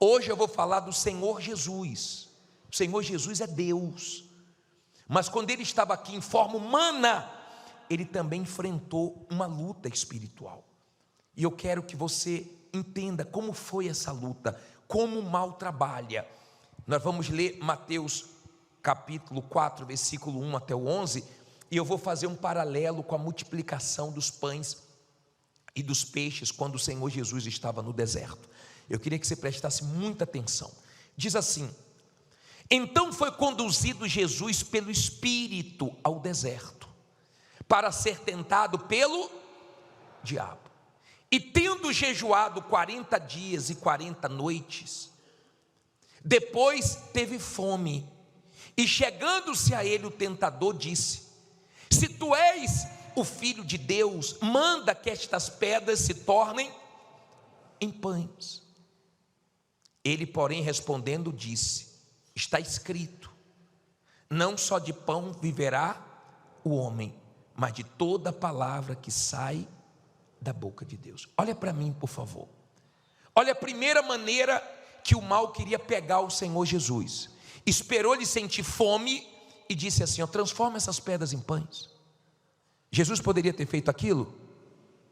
Hoje eu vou falar do Senhor Jesus. O Senhor Jesus é Deus, mas quando ele estava aqui em forma humana, ele também enfrentou uma luta espiritual. E eu quero que você entenda como foi essa luta, como o mal trabalha. Nós vamos ler Mateus capítulo 4, versículo 1 até o 11, e eu vou fazer um paralelo com a multiplicação dos pães e dos peixes, quando o Senhor Jesus estava no deserto. Eu queria que você prestasse muita atenção. Diz assim: então foi conduzido Jesus pelo Espírito ao deserto, para ser tentado pelo diabo. E tendo jejuado 40 dias e 40 noites, depois teve fome. E chegando-se a ele o tentador disse: se tu és o Filho de Deus, manda que estas pedras se tornem em pães. Ele, porém, respondendo, disse: está escrito, não só de pão viverá o homem, mas de toda palavra que sai da boca de Deus. Olha para mim, por favor. Olha a primeira maneira que o mal queria pegar o Senhor Jesus. Esperou ele sentir fome e disse assim: transforma essas pedras em pães. Jesus poderia ter feito aquilo?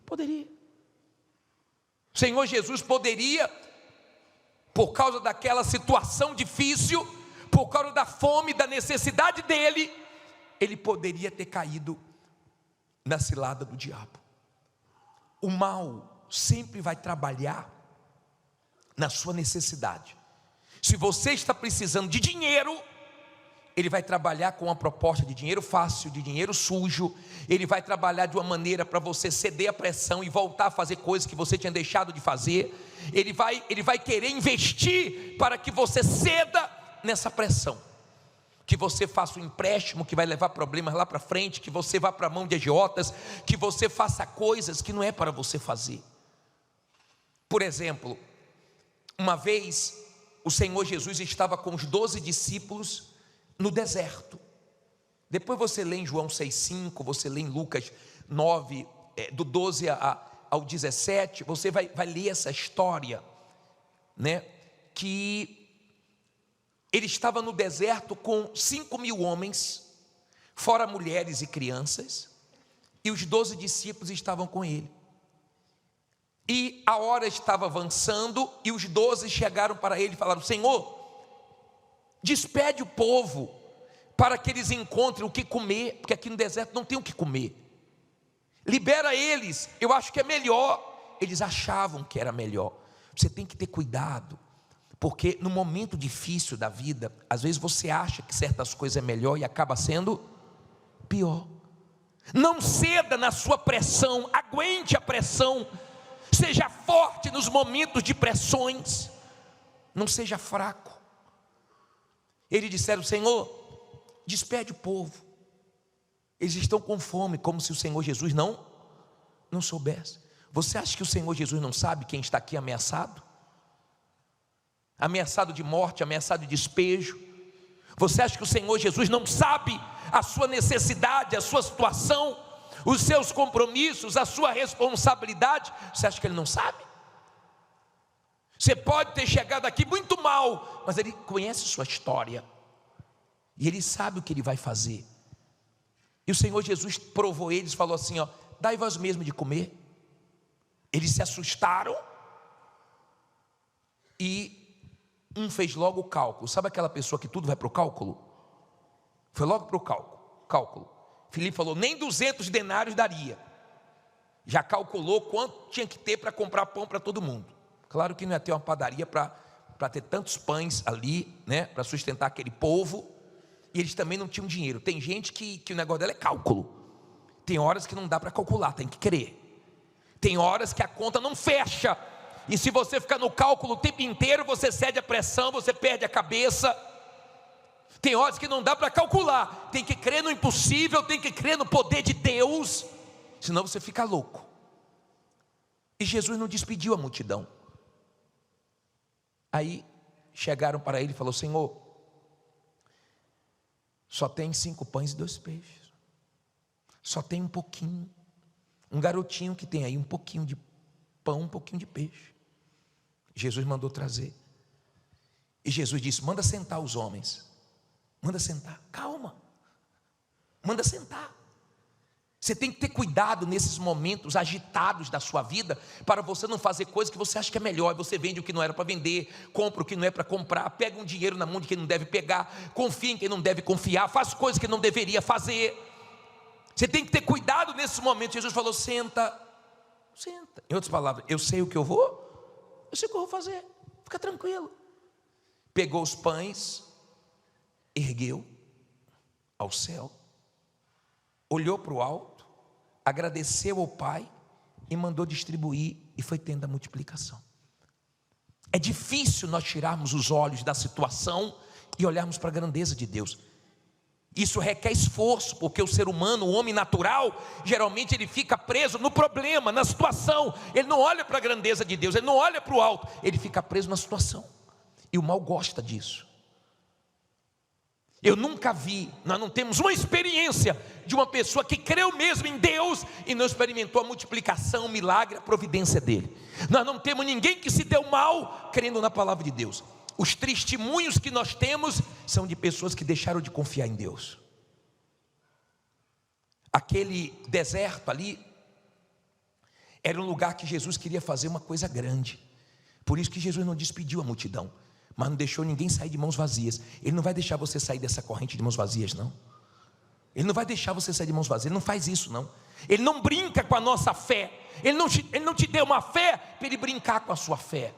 Poderia. O Senhor Jesus poderia, por causa daquela situação difícil, por causa da fome, da necessidade dele, ele poderia ter caído na cilada do diabo. O mal sempre vai trabalhar na sua necessidade. Se você está precisando de dinheiro, ele vai trabalhar com uma proposta de dinheiro fácil, de dinheiro sujo. Ele vai trabalhar de uma maneira para você ceder à pressão e voltar a fazer coisas que você tinha deixado de fazer. Ele vai querer investir para que você ceda nessa pressão, que você faça um empréstimo que vai levar problemas lá para frente, que você vá para a mão de agiotas, que você faça coisas que não é para você fazer. Por exemplo, uma vez o Senhor Jesus estava com os 12 discípulos no deserto. Depois você lê em João 6,5, você lê em Lucas 9, do 12 ao 17, você vai ler essa história, né? Que ele estava no deserto com 5.000 homens, fora mulheres e crianças, e os 12 discípulos estavam com ele. E a hora estava avançando, e os 12 chegaram para ele e falaram: Senhor, despede o povo, para que eles encontrem o que comer, porque aqui no deserto não tem o que comer. Libera eles, eu acho que é melhor. Eles achavam que era melhor. Você tem que ter cuidado, porque no momento difícil da vida, às vezes você acha que certas coisas é melhor e acaba sendo pior. Não ceda na sua pressão, aguente a pressão, seja forte nos momentos de pressões, não seja fraco. Eles disseram: Senhor, despede o povo, eles estão com fome, como se o Senhor Jesus não soubesse. Você acha que o Senhor Jesus não sabe quem está aqui ameaçado? Ameaçado de morte, ameaçado de despejo? Você acha que o Senhor Jesus não sabe a sua necessidade, a sua situação, os seus compromissos, a sua responsabilidade? Você acha que Ele não sabe? Você pode ter chegado aqui muito mal, mas Ele conhece sua história, e Ele sabe o que Ele vai fazer. E o Senhor Jesus provou eles, falou assim: dai vós mesmo de comer. Eles se assustaram, e um fez logo o cálculo. Sabe aquela pessoa que tudo vai para o cálculo? Foi logo para o cálculo. Filipe falou: nem 200 denários daria. Já calculou quanto tinha que ter para comprar pão para todo mundo. Claro que não ia ter uma padaria para ter tantos pães ali, né, para sustentar aquele povo. E eles também não tinham dinheiro. Tem gente que o negócio dela é cálculo. Tem horas que não dá para calcular, tem que crer. Tem horas que a conta não fecha, e se você ficar no cálculo o tempo inteiro, você cede a pressão, você perde a cabeça. Tem horas que não dá para calcular, tem que crer no impossível, tem que crer no poder de Deus, senão você fica louco. E Jesus não despediu a multidão. Aí chegaram para ele e falou: Senhor, só tem 5 pães e 2 peixes, só tem um pouquinho. Um garotinho que tem aí um pouquinho de pão, um pouquinho de peixe. Jesus mandou trazer. E Jesus disse: manda sentar os homens. Manda sentar, calma. Manda sentar. Você tem que ter cuidado nesses momentos agitados da sua vida, para você não fazer coisas que você acha que é melhor. Você vende o que não era para vender, compra o que não é para comprar, pega um dinheiro na mão de quem não deve pegar, confia em quem não deve confiar, faz coisas que não deveria fazer. Você tem que ter cuidado nesses momentos. Jesus falou: senta, senta. Em outras palavras, eu sei o que eu sei o que eu vou fazer, fica tranquilo. Pegou os pães, ergueu ao céu, olhou para o alto, agradeceu ao Pai e mandou distribuir, e foi tendo a multiplicação. É difícil nós tirarmos os olhos da situação e olharmos para a grandeza de Deus. Isso requer esforço, porque o ser humano, o homem natural, geralmente ele fica preso no problema, na situação. Ele não olha para a grandeza de Deus, ele não olha para o alto, ele fica preso na situação. E o mal gosta disso. Eu nunca vi, nós não temos uma experiência de uma pessoa que creu mesmo em Deus e não experimentou a multiplicação, o milagre, a providência dele. Nós não temos ninguém que se deu mal crendo na palavra de Deus. Os testemunhos que nós temos são de pessoas que deixaram de confiar em Deus. Aquele deserto ali era um lugar que Jesus queria fazer uma coisa grande. Por isso que Jesus não despediu a multidão, mas não deixou ninguém sair de mãos vazias. Ele não vai deixar você sair dessa corrente de mãos vazias, não. Ele não vai deixar você sair de mãos vazias. Ele não faz isso, não. Ele não brinca com a nossa fé. Ele não te deu uma fé para ele brincar com a sua fé.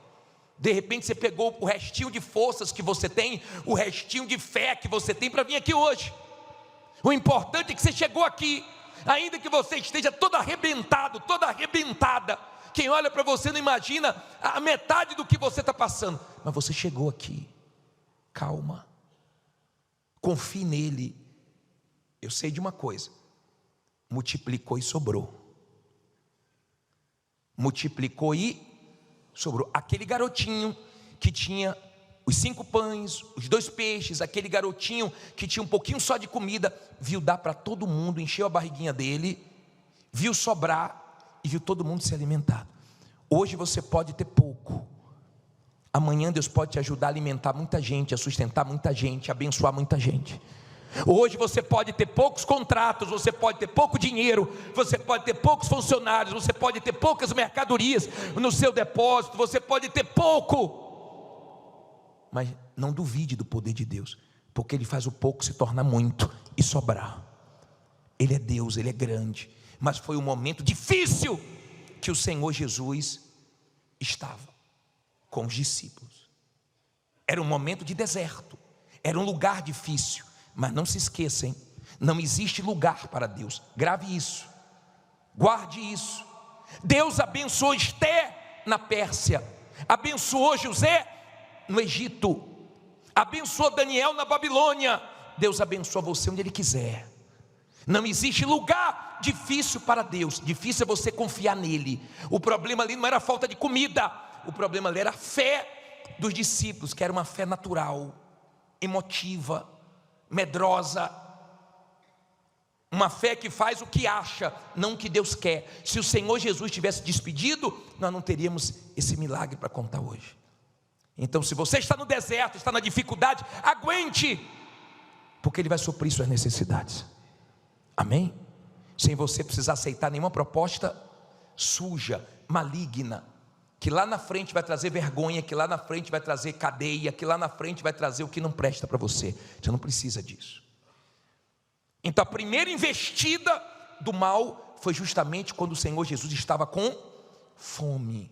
De repente você pegou o restinho de forças que você tem, o restinho de fé que você tem para vir aqui hoje. O importante é que você chegou aqui, ainda que você esteja todo arrebentado, toda arrebentada. Quem olha para você não imagina a metade do que você está passando, mas você chegou aqui. Calma, confie nele. Eu sei de uma coisa: multiplicou e sobrou. Multiplicou e sobrou. Aquele garotinho que tinha os 5 pães, os 2 peixes, aquele garotinho que tinha um pouquinho só de comida, viu dar para todo mundo, encheu a barriguinha dele, viu sobrar e viu todo mundo se alimentar. Hoje você pode ter pouco, amanhã Deus pode te ajudar a alimentar muita gente, a sustentar muita gente, a abençoar muita gente. Hoje você pode ter poucos contratos, você pode ter pouco dinheiro, você pode ter poucos funcionários, você pode ter poucas mercadorias no seu depósito, você pode ter pouco, mas não duvide do poder de Deus, porque Ele faz o pouco se tornar muito e sobrar. Ele é Deus, Ele é grande. Mas foi um momento difícil que o Senhor Jesus estava com os discípulos. Era um momento de deserto, era um lugar difícil. Mas não se esqueçam, não existe lugar para Deus. Grave isso, guarde isso. Deus abençoou Esté na Pérsia, abençoou José no Egito, abençoou Daniel na Babilônia. Deus abençoa você onde Ele quiser. Não existe lugar difícil para Deus. Difícil é você confiar nele. O problema ali não era a falta de comida, o problema ali era a fé dos discípulos, que era uma fé natural, emotiva, medrosa, uma fé que faz o que acha, não o que Deus quer. Se o Senhor Jesus tivesse despedido, nós não teríamos esse milagre para contar hoje. Então, se você está no deserto, está na dificuldade, aguente, porque Ele vai suprir suas necessidades. Amém? Sem você precisar aceitar nenhuma proposta suja, maligna, que lá na frente vai trazer vergonha, que lá na frente vai trazer cadeia, que lá na frente vai trazer o que não presta para você. Você não precisa disso. Então a primeira investida do mal foi justamente quando o Senhor Jesus estava com fome.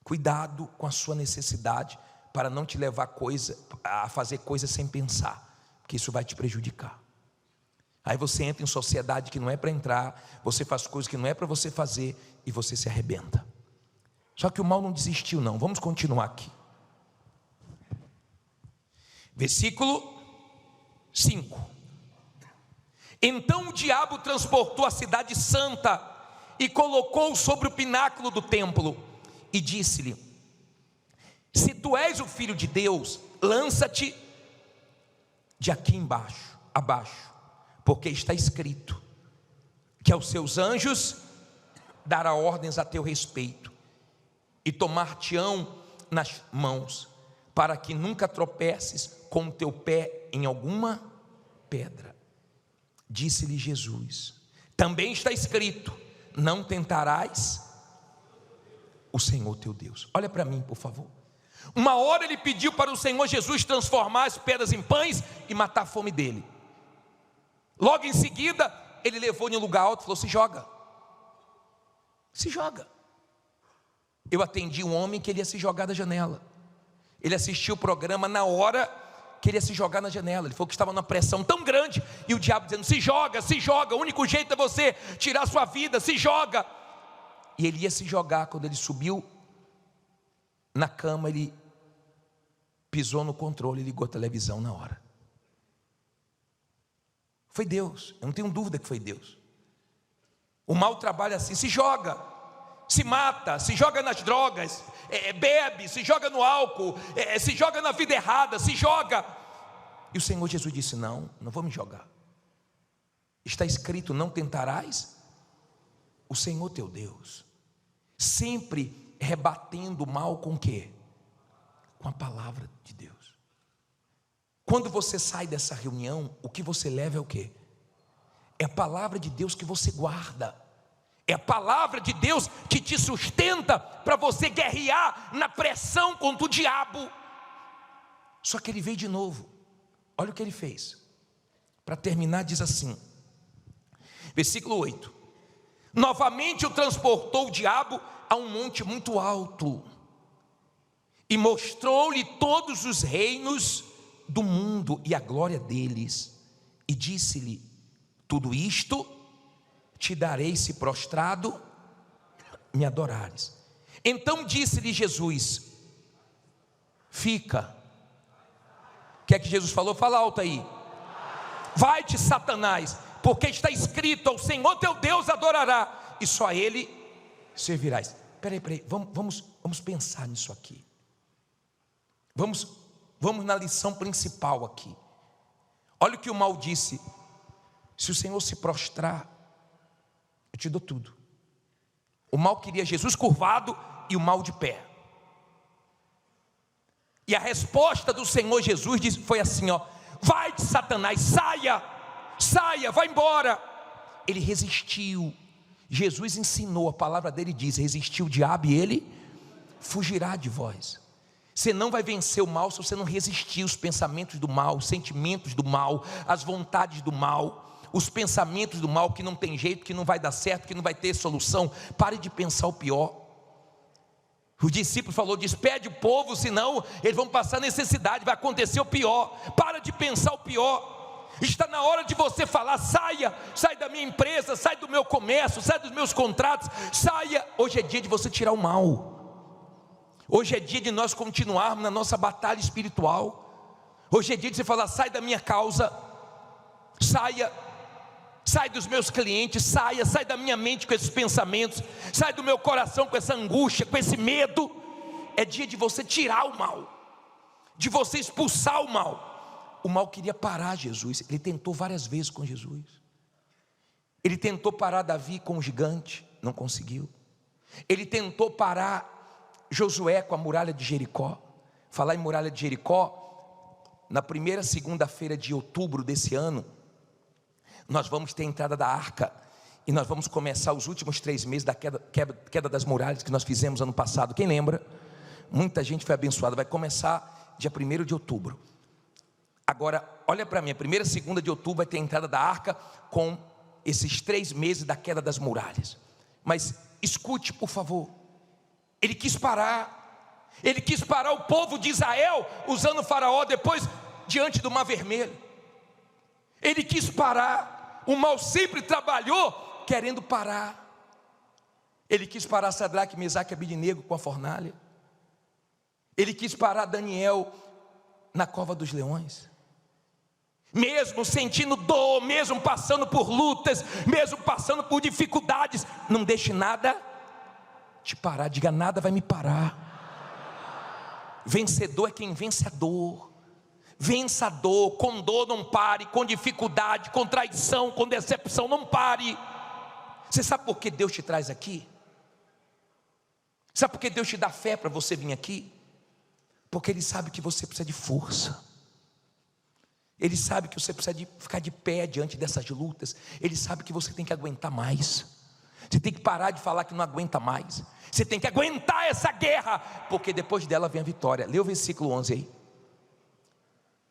Cuidado com a sua necessidade, para não te levar a fazer coisas sem pensar, porque isso vai te prejudicar. Aí você entra em sociedade que não é para entrar, você faz coisas que não é para você fazer, e você se arrebenta. Só que o mal não desistiu não, vamos continuar aqui. Versículo 5. Então o diabo transportou a cidade santa e colocou sobre o pináculo do templo e disse-lhe: se tu és o filho de Deus, lança-te de aqui abaixo, porque está escrito que aos seus anjos dará ordens a teu respeito, e tomar-te-ão nas mãos, para que nunca tropeces com o teu pé em alguma pedra. Disse-lhe Jesus: também está escrito: não tentarás o Senhor teu Deus. Olha para mim, por favor. Uma hora ele pediu para o Senhor Jesus transformar as pedras em pães e matar a fome dele. Logo em seguida, ele levou em um lugar alto e falou: se joga. Se joga. Eu atendi um homem que ele ia se jogar da janela. Ele assistiu o programa na hora que ele ia se jogar na janela. Ele falou que estava numa pressão tão grande, e o diabo dizendo: se joga, se joga, o único jeito é você tirar a sua vida, se joga. E ele ia se jogar. Quando ele subiu na cama, ele pisou no controle e ligou a televisão na hora. Foi Deus, eu não tenho dúvida que foi Deus. O mal trabalha assim: se joga, se mata, se joga nas drogas, bebe, se joga no álcool, se joga na vida errada, se joga. E o Senhor Jesus disse: não vou me jogar. Está escrito: não tentarás o Senhor teu Deus. Sempre rebatendo o mal com o quê? Com a palavra de Deus. Quando você sai dessa reunião, o que você leva é o quê? É a palavra de Deus que você guarda. É a palavra de Deus que te sustenta para você guerrear na pressão contra o diabo. Só que ele veio de novo. Olha o que ele fez. Para terminar, diz assim, versículo 8: novamente o transportou o diabo a um monte muito alto e mostrou-lhe todos os reinos do mundo e a glória deles, e disse-lhe: tudo isto te darei se prostrado me adorares. Então disse-lhe Jesus: fica. O que é que Jesus falou? Fala alto aí. Vai-te, Satanás, porque está escrito: ao Senhor teu Deus adorará, e só a Ele servirás. Peraí, vamos pensar nisso aqui. Vamos na lição principal aqui. Olha o que o mal disse: se o Senhor se prostrar, eu te dou tudo. O mal queria Jesus curvado e o mal de pé. E a resposta do Senhor Jesus foi assim, ó: vai-te, Satanás, saia, vai embora. Ele resistiu. Jesus ensinou, a palavra dele diz: resistiu o diabo e ele fugirá de vós. Você não vai vencer o mal se você não resistir os pensamentos do mal, os sentimentos do mal, as vontades do mal, os pensamentos do mal que não tem jeito, que não vai dar certo, que não vai ter solução. Pare de pensar o pior. O discípulo falou: despede o povo, senão eles vão passar necessidade, vai acontecer o pior. Para de pensar o pior. Está na hora de você falar: sai da minha empresa, sai do meu comércio, sai dos meus contratos, saia. Hoje é dia de você tirar o mal. Hoje é dia de nós continuarmos na nossa batalha espiritual. Hoje é dia de você falar: sai da minha causa, sai dos meus clientes, sai da minha mente com esses pensamentos, sai do meu coração com essa angústia, com esse medo. É dia de você tirar o mal, de você expulsar o mal. O mal queria parar Jesus. Ele tentou várias vezes com Jesus. Ele tentou parar Davi com o gigante, não conseguiu. Ele tentou parar Josué com a muralha de Jericó. Falar em muralha de Jericó, na primeira segunda-feira de outubro desse ano, nós vamos ter a entrada da arca, e nós vamos começar os últimos 3 meses da queda das muralhas que nós fizemos ano passado. Quem lembra? Muita gente foi abençoada. Vai começar dia 1º de outubro. Agora, olha para mim, a primeira segunda de outubro vai ter a entrada da arca, com esses 3 meses da queda das muralhas. Mas escute, por favor. Ele quis parar o povo de Israel, usando o faraó depois diante do mar vermelho. Ele quis parar. O mal sempre trabalhou querendo parar. Ele quis parar Sadraque, Mesaque e Abednego com a fornalha. Ele quis parar Daniel na cova dos leões. Mesmo sentindo dor, mesmo passando por lutas, mesmo passando por dificuldades, não deixe nada te parar. Diga: nada vai me parar. Vencedor é quem vence a dor. Vença a dor. Com dor não pare, com dificuldade, com traição, com decepção, não pare. Você sabe por que Deus te traz aqui? Sabe por que Deus te dá fé para você vir aqui? Porque Ele sabe que você precisa de força. Ele sabe que você precisa de ficar de pé diante dessas lutas. Ele sabe que você tem que aguentar mais. Você tem que parar de falar que não aguenta mais. Você tem que aguentar essa guerra, porque depois dela vem a vitória. Lê o versículo 11 aí.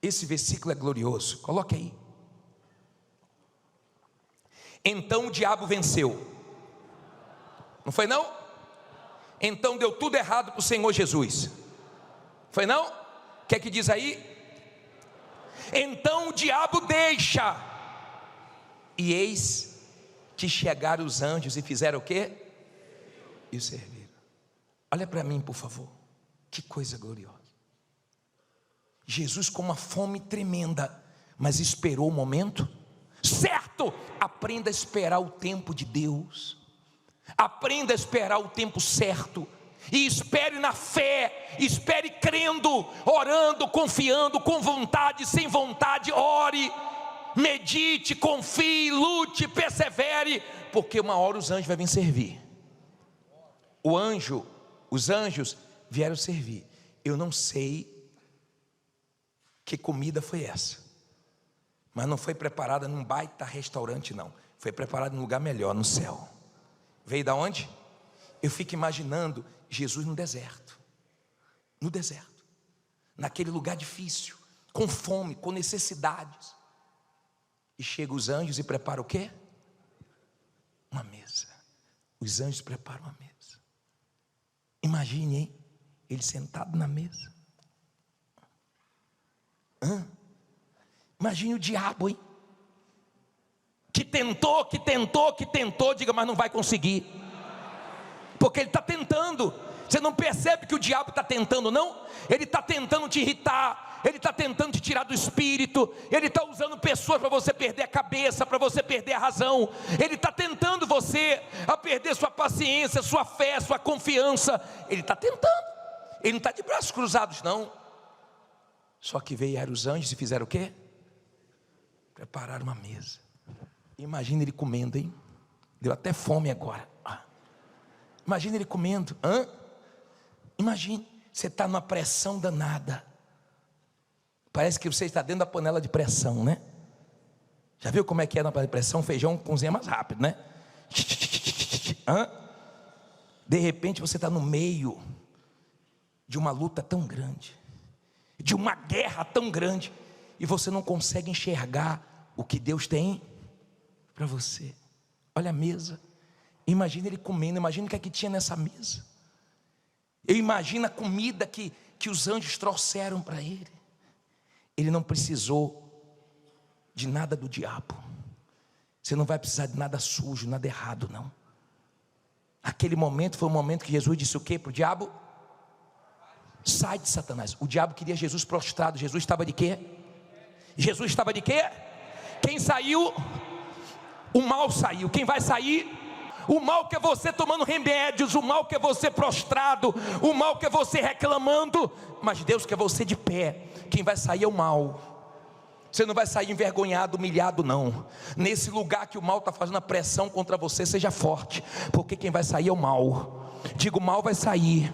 Esse versículo é glorioso. Coloque aí. Então o diabo venceu. Não foi não? Então deu tudo errado para o Senhor Jesus. Foi não? O que é que diz aí? Então o diabo deixa. E eis que chegaram os anjos e fizeram o quê? E o serviram. Olha para mim, por favor. Que coisa gloriosa. Jesus com uma fome tremenda, mas esperou o momento certo. Aprenda a esperar o tempo de Deus. Aprenda a esperar o tempo certo. E espere na fé, espere crendo, orando, confiando, com vontade, sem vontade, ore, medite, confie, lute, persevere, porque uma hora os anjos vão vir servir. Os anjos vieram servir. Eu não sei que comida foi essa, mas não foi preparada num baita restaurante não, foi preparada num lugar melhor, no céu. Veio da onde? Eu fico imaginando Jesus no deserto, naquele lugar difícil, com fome, com necessidades, e chegam os anjos e preparam o quê? Uma mesa. Os anjos preparam uma mesa. Imagine, hein? Ele sentado na mesa. Imagine o diabo, hein? Que tentou, diga, mas não vai conseguir. Porque ele está tentando. Você não percebe que o diabo está tentando, não? Ele está tentando te irritar, ele está tentando te tirar do espírito, ele está usando pessoas para você perder a cabeça, para você perder a razão. Ele está tentando você a perder sua paciência, sua fé, sua confiança. Ele está tentando. Ele não está de braços cruzados, não. Só que vieram os anjos e fizeram o quê? Prepararam uma mesa. Imagina ele comendo, hein? Deu até fome agora. Imagina ele comendo. Imagine, você está numa pressão danada. Parece que você está dentro da panela de pressão, né? Já viu como é que é na panela de pressão? Feijão cozinha mais rápido, né? De repente você está no meio de uma luta tão grande, de uma guerra tão grande, e você não consegue enxergar o que Deus tem para você. Olha a mesa. Imagina ele comendo, imagina o que é que tinha nessa mesa. Eu imagino a comida que os anjos trouxeram para ele. Ele não precisou de nada do diabo. Você não vai precisar de nada sujo, nada errado, não. Aquele momento foi o momento que Jesus disse o quê para o diabo? Sai de Satanás. O diabo queria Jesus prostrado. Jesus estava de quê? Jesus estava de quê? Quem saiu? O mal saiu. Quem vai sair? O mal que é você tomando remédios, o mal que é você prostrado, o mal que é você reclamando, mas Deus quer você de pé. Quem vai sair é o mal. Você não vai sair envergonhado, humilhado, não. Nesse lugar que o mal está fazendo a pressão contra você, seja forte, porque quem vai sair é o mal. Diga, o mal vai sair